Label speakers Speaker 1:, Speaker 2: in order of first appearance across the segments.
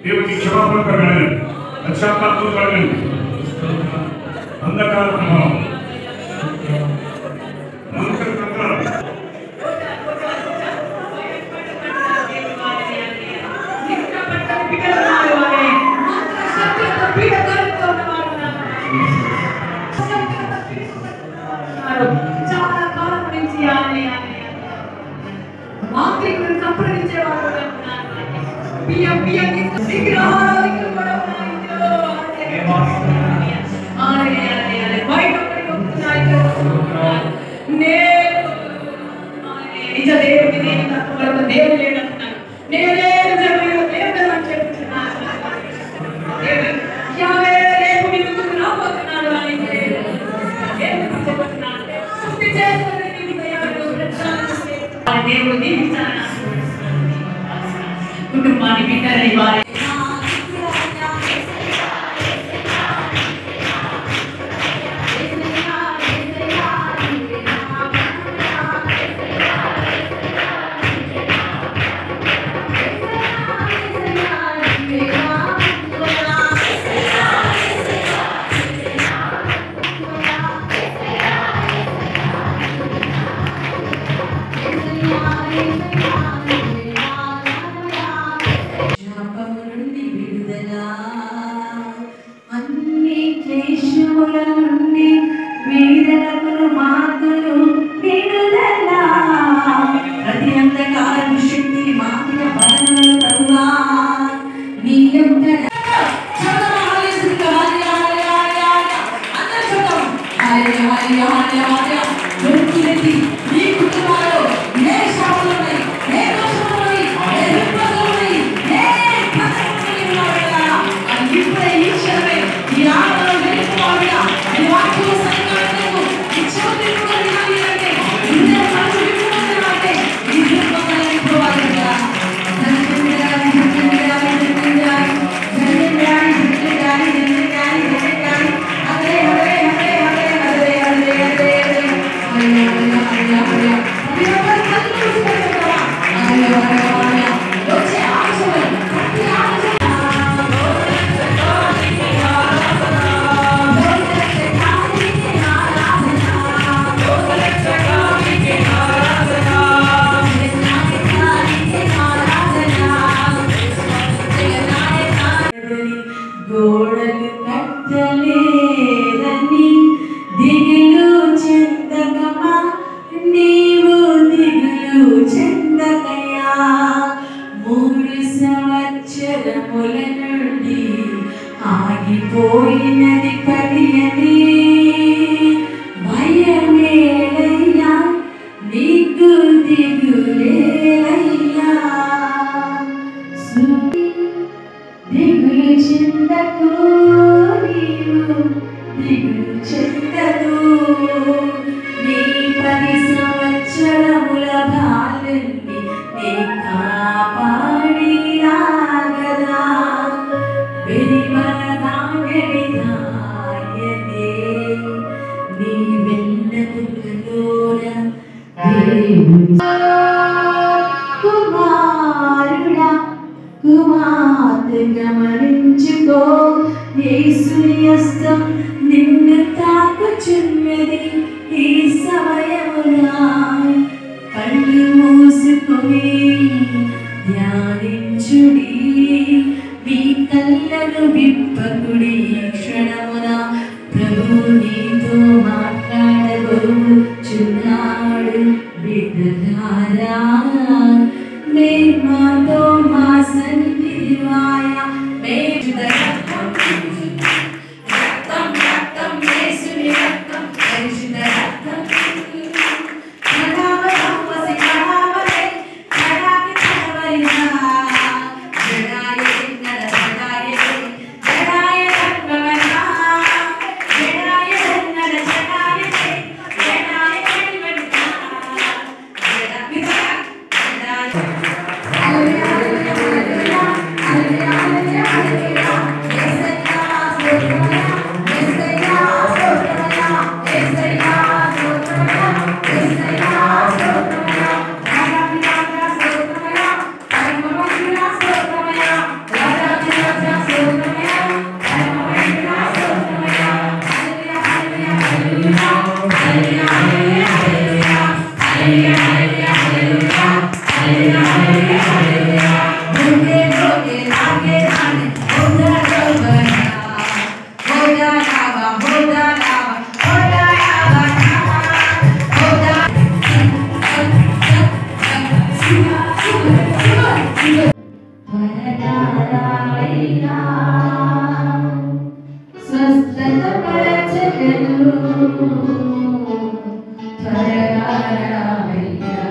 Speaker 1: దేవుడికి క్షమాపణ కలగండి, పశ్చాత్తాపం కలగండి. అంధకార ప్రభావం
Speaker 2: చాలా కాలం నుంచి మాంత్రికుడు సంప్రదించేవాడు నిజ దేవుడి దేవుడు లేదంటున్నాను. నేనే లేదని చెప్తున్నాను. రేపు మీ ముందుకు రాబోతున్నాను అని చెప్తున్నాను. దేవుడు దీవించాలని కుటుంబాన్ని బిడ్డలని వారి ఆగిపోయినది కలియని భయమేలయ్యా, నీకు దిగులేలయ్యా. దిగులు చెందకు, నీవు దిగులు చెందదు. నీ 10 సంవత్సరముల బాలుని నీ కాపాడి ఆగదా. కుమారుడా కుమార్తె గమనించుకో, యేసుని హస్తం నిన్ను తాకుచున్నది ఈ సమయమున. కళ్ళు మూసుకొని ధ్యానించుడి, మీ కళ్ళను విప్పకుడి. క్షణమున ప్రభు నీతో మాట్లాడబోచున్నాడు. బిడ్డలారా, మాతో మా సన్నిధివాయ జడాయ రావయ్యా స్వస్థత పరచగను త్వరగా రావయ్యా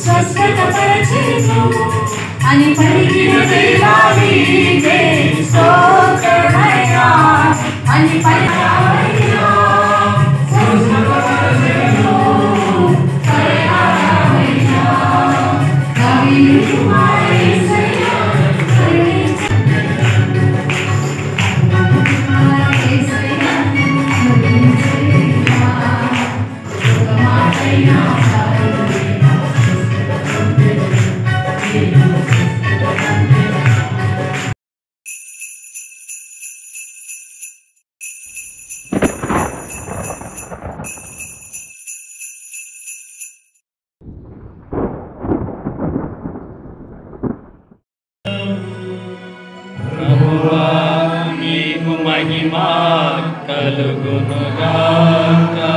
Speaker 2: స్వస్థత పరచెను అని పలికిన దేవానికి స్తోత్రమయ్యా అని పలికిన స్వస్థత పరచెను పరయామయ్యా కవియు మాయేసయ్యా
Speaker 3: महिमा कलुगुनुगाका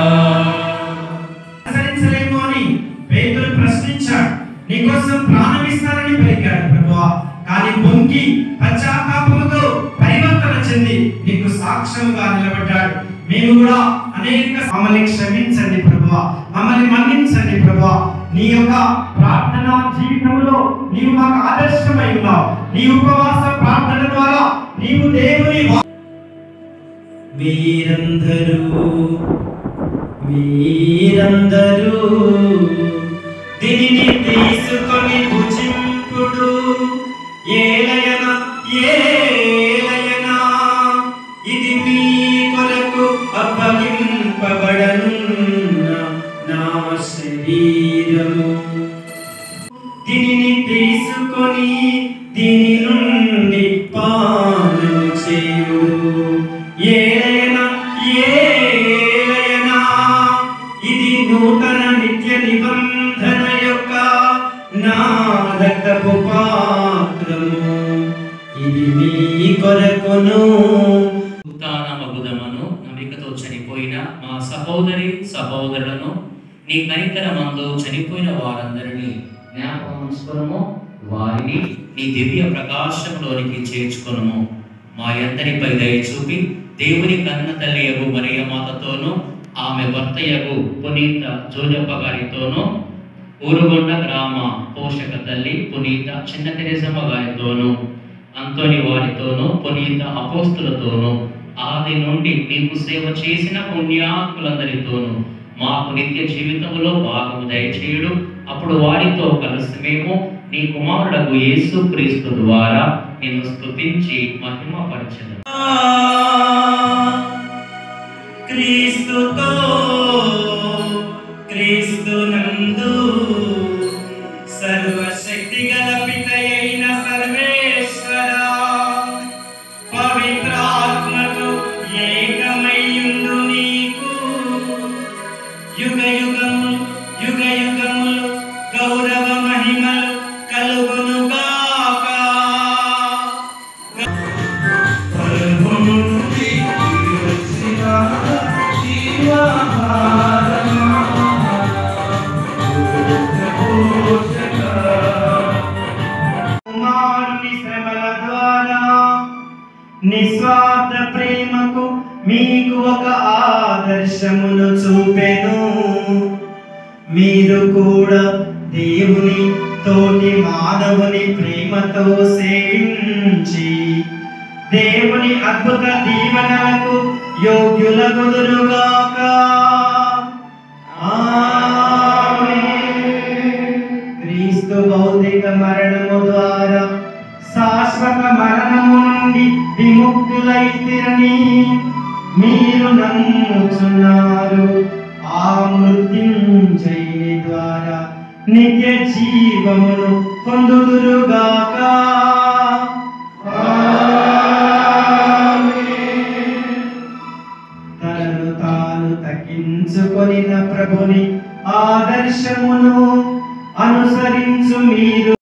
Speaker 4: సరించలేమో అని పేతురు ప్రశ్నించాడు. నీకోసం ప్రాణం ఇస్తానని పలికాడు ప్రభువా, కానీ బొంకి పశ్చాత్తాపముతో పరివర్తన చెంది నీకు సాక్ష్యంగా నిలబడ్డాడు. మేము కూడా అనేక మమ్మల్ని క్షమించండి ప్రభువా, మమ్మల్ని మన్నించండి ప్రభువా. నీ యొక్క ప్రార్థనా జీవితంలో నీవు మాకు ఆదర్శమై ఉన్నావు. నీ ఉపవాస ప్రార్థన ద్వారా నీవు దేవుని వీరందరూ దీనిని తీసుకొని భుజింపుడు. ఏలయనా ఇది మీ కొరకు అప్పగింపబడనున్న నా శరీరము. దీనిని తీసుకొని దీని నుండి పానము చేయుడు. ఏలయనా
Speaker 3: చనిపోయిన మా సహోదరి సహోదరులను నీ కనికరమందు చనిపోయిన వారందరినీ జ్ఞాపకం ఉంచుకొనుము. వారిని నీ దివ్య ప్రకాశంలోనికి చేర్చుకొనుము. మా అందరిపై దయ చూపి దేవుని కన్న తల్లియగు మరియ మాతతోనూ ఆమె భర్తయగు పునీత జోజప్ప గారితోనూ ఊరుగొండ గ్రామ పోషక తల్లి పునీత చిన్న తెరేసమ్మ గారితోనూ అంతోని వారితోనూ పునీత అపోస్తులతోనూ ఆది నుండి నీకు సేవ చేసిన పుణ్యాత్ములందరితోనూ మాకు నిత్య జీవితంలో భాగము దయచేయుడు. అప్పుడు వారితో కలిసి మేము నీ కుమారుడగు యేసు క్రీస్తు ద్వారా నిన్ను స్తుతించి మహిమపరచెదము.
Speaker 4: క్రీస్తుతో క్రీస్తునందు సర్వశక్తి గల పితయైన సర్వేశ్వర పవిత్రాత్మతో ఏకమయ్యుండు నీకు యుగ యుగములు గౌరవ మహిమలు కలుగును గాక. కుమారుని శ్రమల ద్వారా నిస్వార్థ ప్రేమకు మీకు ఒక ఆదర్శమును చూపెను. మీరు కూడా దేవుని తోటి మానవుని ప్రేమతో సేవించి దేవుని అద్భుత దీవెనలకు యోగ్యులగుదురుగాక. క్రీస్తు భౌతిక మరణము ద్వారా శాశ్వత మరణము నుండి విముక్తులైతిరని మీరు నమ్ముచున్నారు. ఆ మృత్యుంజయుని ద్వారా నిత్య జీవమును పొందుదురుగాక. తనను తాను తగ్గించుకొనిన ప్రభుని ఆదర్శమును అనుసరించు మీరు